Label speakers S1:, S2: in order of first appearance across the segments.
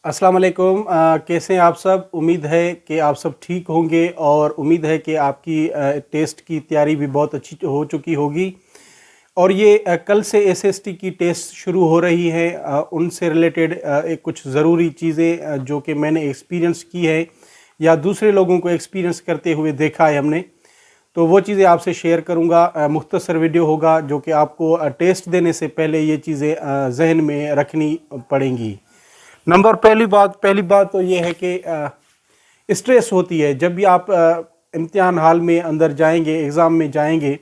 S1: अस्सलाम वालेकुम। कैसे हैं आप सब? उम्मीद है कि आप सब ठीक होंगे और उम्मीद है कि आपकी टेस्ट की तैयारी भी बहुत अच्छी हो चुकी होगी। और ये कल से एसएसटी की टेस्ट शुरू हो रही है। उनसे रिलेटेड एक कुछ ज़रूरी चीज़ें जो कि मैंने एक्सपीरियंस की है या दूसरे लोगों को एक्सपीरियंस करते हुए देखा है हमने, तो वो चीज़ें आपसे शेयर करूँगा। मुख्तसर वीडियो होगा जो कि आपको टेस्ट देने से पहले ये चीज़ें जहन में रखनी पड़ेंगी। पहली बात तो ये है कि स्ट्रेस होती है जब भी आप इम्तिहान हाल में अंदर जाएंगे, एग्ज़ाम में जाएंगे,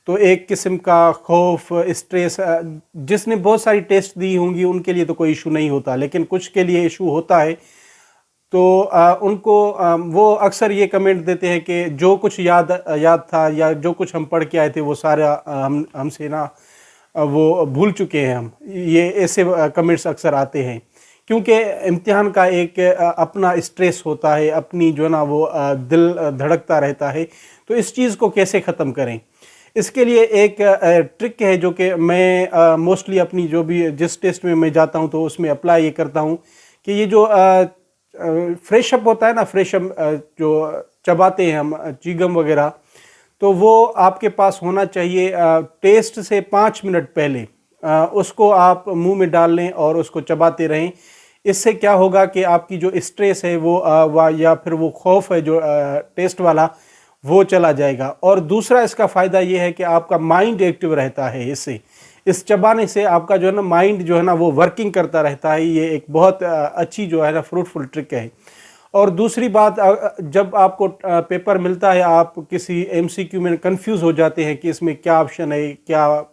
S1: तो एक किस्म का खौफ, स्ट्रेस, जिसने बहुत सारी टेस्ट दी होंगी उनके लिए तो कोई इशू नहीं होता, लेकिन कुछ के लिए इशू होता है। तो उनको वो अक्सर ये कमेंट देते हैं कि जो कुछ याद था या जो कुछ हम पढ़ के आए थे वो सारा हमसे ना वो भूल चुके हैं हम। ये ऐसे कमेंट्स अक्सर आते हैं क्योंकि इम्तिहान का एक अपना स्ट्रेस होता है, अपनी जो ना वो दिल धड़कता रहता है। तो इस चीज़ को कैसे ख़त्म करें, इसके लिए एक ट्रिक है जो कि मैं मोस्टली अपनी जो भी जिस टेस्ट में मैं जाता हूँ तो उसमें अप्लाई ये करता हूँ कि ये जो फ्रेश अप होता है ना, फ्रेश अप जो चबाते हैं हम, चीगम वगैरह, तो वो आपके पास होना चाहिए। टेस्ट से 5 मिनट पहले उसको आप मुंह में डाल लें और उसको चबाते रहें। इससे क्या होगा कि आपकी जो स्ट्रेस है वो या फिर वो खौफ है जो टेस्ट वाला, वो चला जाएगा। और दूसरा इसका फ़ायदा ये है कि आपका माइंड एक्टिव रहता है। इससे इस चबाने से आपका जो है ना माइंड जो है ना वो वर्किंग करता रहता है। ये एक बहुत अच्छी जो है ना फ्रूटफुल ट्रिक है। और दूसरी बात, जब आपको पेपर मिलता है, आप किसी एमसीक्यू में कंफ्यूज हो जाते हैं कि इसमें क्या ऑप्शन है, क्या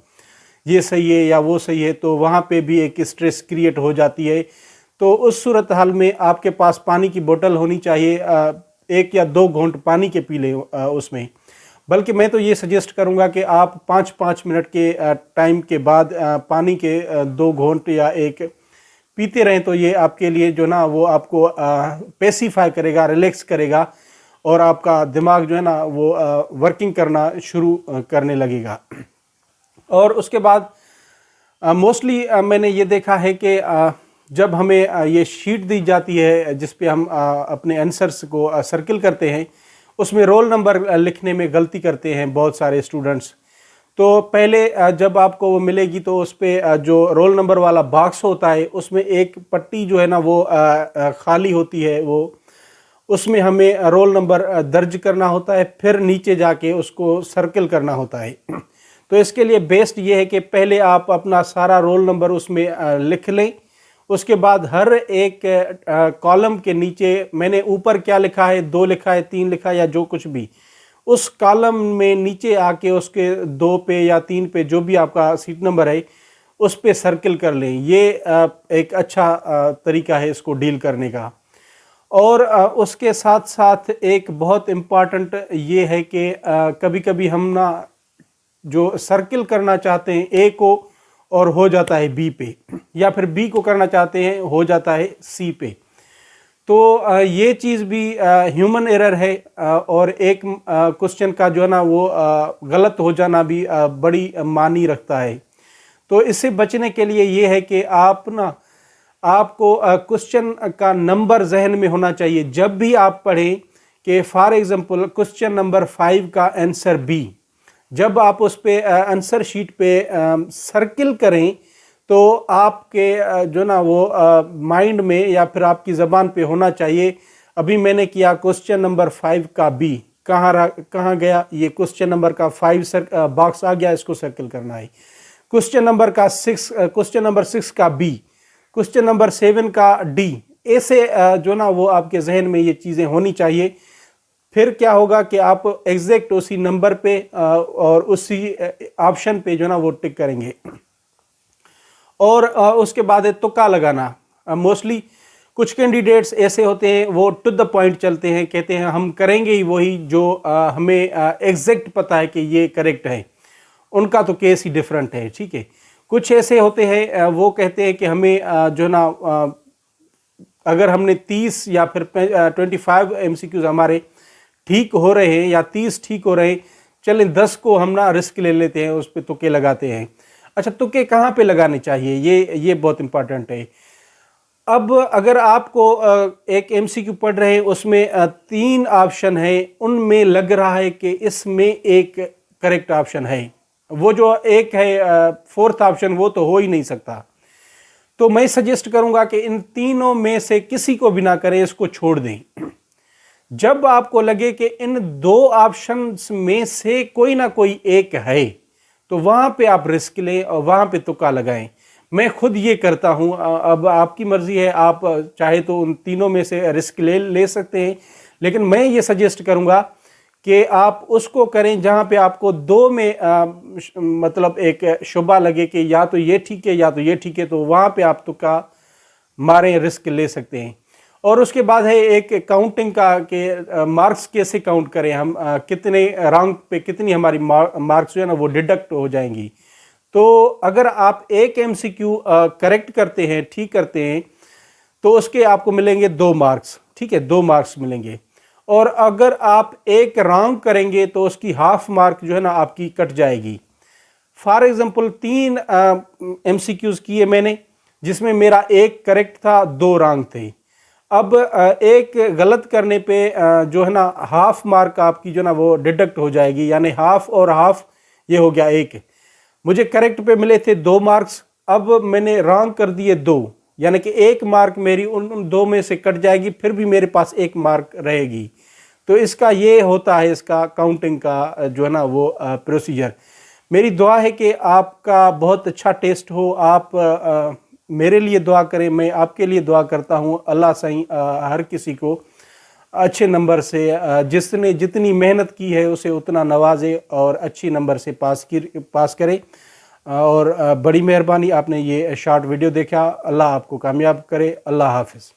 S1: ये सही है या वो सही है, तो वहाँ पे भी एक स्ट्रेस क्रिएट हो जाती है। तो उस सूरत हाल में आपके पास पानी की बोतल होनी चाहिए। 1 या 2 घूंट पानी के पी लें उसमें। बल्कि मैं तो ये सजेस्ट करूँगा कि आप 5-5 मिनट के टाइम के बाद पानी के 2 घूंट या 1 पीते रहें, तो ये आपके लिए जो ना वो आपको पेसिफाई करेगा, रिलैक्स करेगा और आपका दिमाग जो है ना वो वर्किंग करना शुरू करने लगेगा। और उसके बाद मोस्टली मैंने ये देखा है कि जब हमें ये शीट दी जाती है जिस पे हम अपने आंसर्स को सर्किल करते हैं, उसमें रोल नंबर लिखने में गलती करते हैं बहुत सारे स्टूडेंट्स। तो पहले जब आपको वो मिलेगी तो उस पर जो रोल नंबर वाला बॉक्स होता है उसमें एक पट्टी जो है ना वो खाली होती है, वो उसमें हमें रोल नंबर दर्ज करना होता है, फिर नीचे जाके उसको सर्किल करना होता है। तो इसके लिए बेस्ट ये है कि पहले आप अपना सारा रोल नंबर उसमें लिख लें। उसके बाद हर एक कॉलम के नीचे मैंने ऊपर क्या लिखा है, 2 लिखा है, 3 लिखा है या जो कुछ भी, उस कॉलम में नीचे आके उसके 2 पे या 3 पे जो भी आपका सीट नंबर है उस पे सर्किल कर लें। ये एक अच्छा तरीका है इसको डील करने का। और उसके साथ साथ एक बहुत इम्पॉर्टेंट ये है कि कभी कभी हम ना जो सर्किल करना चाहते हैं ए को और हो जाता है बी पे, या फिर बी को करना चाहते हैं हो जाता है सी पे। तो ये चीज़ भी ह्यूमन एरर है। और एक क्वेश्चन का जो है ना वो गलत हो जाना भी बड़ी मानी रखता है। तो इससे बचने के लिए ये है कि आपको क्वेश्चन का नंबर जहन में होना चाहिए जब भी आप पढ़ें कि फॉर एग्जांपल क्वेश्चन नंबर 5 का आंसर बी, जब आप उस पे आंसर शीट पे सर्किल करें तो आपके जो ना वो माइंड में या फिर आपकी ज़बान पे होना चाहिए, अभी मैंने किया क्वेश्चन नंबर 5 का बी, कहाँ गया ये क्वेश्चन नंबर का 5 बॉक्स आ गया, इसको सर्किल करना है। क्वेश्चन नंबर 6 का बी, क्वेश्चन नंबर 7 का डी, ऐसे जो ना वो आपके जहन में ये चीज़ें होनी चाहिए। फिर क्या होगा कि आप एग्जैक्ट उसी नंबर पे और उसी ऑप्शन पे जो ना वो टिक करेंगे। और उसके बाद है तुक्का लगाना। मोस्टली कुछ कैंडिडेट्स ऐसे होते हैं वो टू द पॉइंट चलते हैं, कहते हैं हम करेंगे ही वही जो हमें एग्जैक्ट पता है कि ये करेक्ट है। उनका तो केस ही डिफरेंट है, ठीक है। कुछ ऐसे होते हैं वो कहते हैं कि हमें जो ना अगर हमने 30 या फिर 25 MCQs हमारे ठीक हो रहे हैं या 30 ठीक हो रहे हैं, चलें 10 को हम ना रिस्क ले लेते हैं, उस पर तुक्के लगाते हैं। अच्छा, तुक्के कहाँ पे लगाने चाहिए, ये बहुत इंपॉर्टेंट है। اب اگر آپ کو ایک MCQ پڑھ رہے ہیں، اس میں 3 آپشن ہیں، ان میں لگ رہا ہے کہ اس میں ایک کریکٹ آپشن ہے، وہ جو ایک ہے 4تھ آپشن وہ تو ہو ہی نہیں سکتا، تو میں سجیسٹ کروں گا کہ ان تینوں میں سے کسی کو بھی نہ کریں، اس کو چھوڑ دیں۔ جب آپ کو لگے کہ ان 2 آپشنز میں سے کوئی نہ کوئی ایک ہے تو وہاں پہ آپ رسک لیں اور وہاں پہ تکا لگائیں۔ میں خود یہ کرتا ہوں، اب آپ کی مرضی ہے، آپ چاہے تو ان تینوں میں سے رسک لے سکتے ہیں، لیکن میں یہ سجیسٹ کروں گا کہ آپ اس کو کریں جہاں پہ آپ کو 2 میں مطلب ایک شبہ لگے کہ یا تو یہ ٹھیک ہے یا تو یہ ٹھیک ہے، تو وہاں پہ آپ تکا ماریں، رسک لے سکتے ہیں۔ اور اس کے بعد ہے ایک کاؤنٹنگ کا کہ مارکس کیسے کاؤنٹ کریں، ہم کتنے رانگ پہ کتنی ہماری مارکس جو ہے نا وہ ڈیڈکٹ ہو جائیں گی۔ تو اگر آپ ایک MCQ کریکٹ کرتے ہیں، ٹھیک کرتے ہیں، تو اس کے آپ کو ملیں گے 2 مارکس، ٹھیک ہے، 2 مارکس ملیں گے۔ اور اگر آپ ایک رانگ کریں گے تو اس کی ہاف مارک جو ہے نا آپ کی کٹ جائے گی۔ فار ایگزامپل 3 MCQs کیے میں نے، جس میں میرا ایک کریکٹ تھا، 2 رانگ تھے۔ اب ایک غلط کرنے پہ جو ہے نا ہاف مارک آپ کی جو ہے نا وہ ڈیڈکٹ ہو جائے گی، یعنی ہاف اور ہاف یہ ہو گیا 1۔ مجھے کریکٹ پہ ملے تھے 2 مارکس، اب میں نے رانگ کر دیے 2، یعنی کہ 1 مارک میری ان 2 میں سے کٹ جائے گی، پھر بھی میرے پاس 1 مارک رہے گی۔ تو اس کا یہ ہوتا ہے، اس کا کاؤنٹنگ کا جو ہے نا وہ پروسیجر۔ میری دعا ہے کہ آپ کا بہت اچھا ٹیسٹ ہو، آپ میرے لیے دعا کریں، میں آپ کے لیے دعا کرتا ہوں۔ اللہ صحیح ہر کسی کو اچھے نمبر سے، جس نے جتنی محنت کی ہے اسے اتنا نوازے اور اچھی نمبر سے پاس کرے۔ اور بڑی مہربانی، آپ نے یہ شارٹ ویڈیو دیکھا، اللہ آپ کو کامیاب کرے۔ اللہ حافظ۔